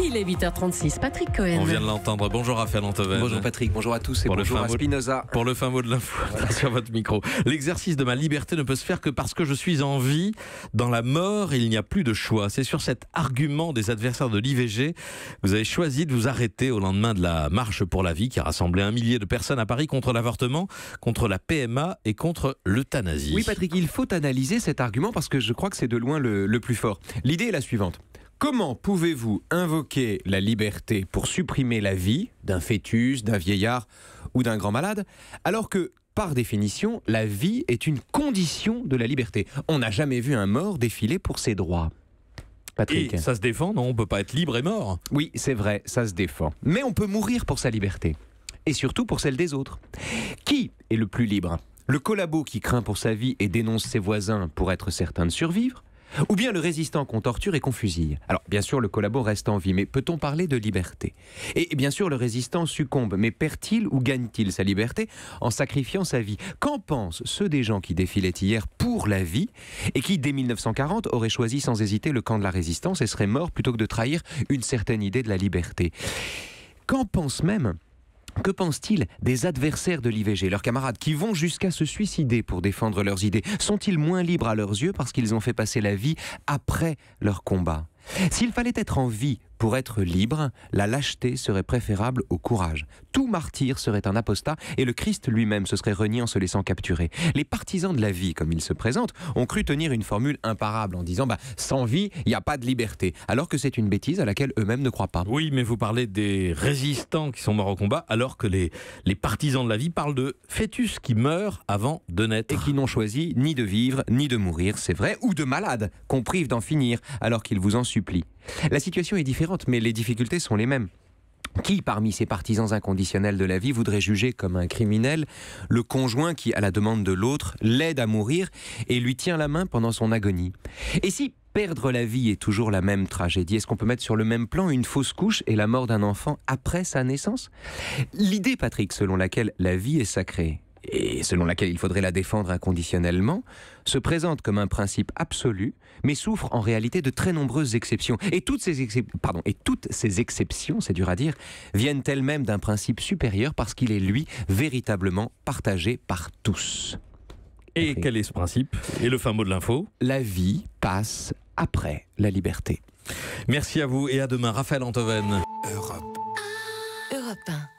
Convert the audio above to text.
Il est 8h36. Patrick Cohen. On vient de l'entendre. Bonjour Raphaël Antoven. Bonjour Patrick, bonjour à tous et Pour bonjour à Spinoza. Pour le fin mot de l'info sur votre micro. L'exercice de ma liberté ne peut se faire que parce que je suis en vie. Dans la mort, il n'y a plus de choix. C'est sur cet argument des adversaires de l'IVG que vous avez choisi de vous arrêter au lendemain de la marche pour la vie qui a rassemblé 1 millier de personnes à Paris contre l'avortement, contre la PMA et contre l'euthanasie. Oui Patrick, il faut analyser cet argument parce que je crois que c'est de loin le plus fort. L'idée est la suivante. Comment pouvez-vous invoquer la liberté pour supprimer la vie d'un fœtus, d'un vieillard ou d'un grand malade, alors que, par définition, la vie est une condition de la liberté? On n'a jamais vu un mort défiler pour ses droits. Patrick. Et ça se défend, non? On ne peut pas être libre et mort. Oui, c'est vrai, ça se défend. Mais on peut mourir pour sa liberté. Et surtout pour celle des autres. Qui est le plus libre? Le collabo qui craint pour sa vie et dénonce ses voisins pour être certain de survivre? Ou bien le résistant qu'on torture et qu'on fusille? Alors, bien sûr, le collabo reste en vie, mais peut-on parler de liberté? Et bien sûr, le résistant succombe, mais perd-il ou gagne-t-il sa liberté en sacrifiant sa vie? Qu'en pensent ceux des gens qui défilaient hier pour la vie et qui, dès 1940, auraient choisi sans hésiter le camp de la résistance et seraient morts plutôt que de trahir une certaine idée de la liberté? Qu'en pensent même Que pensent-ils des adversaires de l'IVG, leurs camarades qui vont jusqu'à se suicider pour défendre leurs idées? Sont-ils moins libres à leurs yeux parce qu'ils ont fait passer la vie après leur combat? S'il fallait être en vie pour être libre, la lâcheté serait préférable au courage. Tout martyr serait un apostat et le Christ lui-même se serait renié en se laissant capturer. Les partisans de la vie, comme ils se présentent, ont cru tenir une formule imparable en disant sans vie, il n'y a pas de liberté. Alors que c'est une bêtise à laquelle eux-mêmes ne croient pas. Oui, mais vous parlez des résistants qui sont morts au combat, alors que les partisans de la vie parlent de fœtus qui meurent avant de naître. Et qui n'ont choisi ni de vivre, ni de mourir, c'est vrai, ou de malades, qu'on prive d'en finir, alors qu'ils vous en supplient. La situation est différente, mais les difficultés sont les mêmes. Qui, parmi ces partisans inconditionnels de la vie, voudrait juger comme un criminel le conjoint qui, à la demande de l'autre, l'aide à mourir et lui tient la main pendant son agonie? Et si perdre la vie est toujours la même tragédie, est-ce qu'on peut mettre sur le même plan une fausse couche et la mort d'un enfant après sa naissance? L'idée, Patrick, selon laquelle la vie est sacrée, et selon laquelle il faudrait la défendre inconditionnellement, se présente comme un principe absolu, mais souffre en réalité de très nombreuses exceptions. Et toutes ces exceptions, c'est dur à dire, viennent elles-mêmes d'un principe supérieur parce qu'il est, lui, véritablement partagé par tous. Et quel est ce principe? Et le fin mot de l'info? La vie passe après la liberté. Merci à vous et à demain. Raphaël Antoven. Europe 1.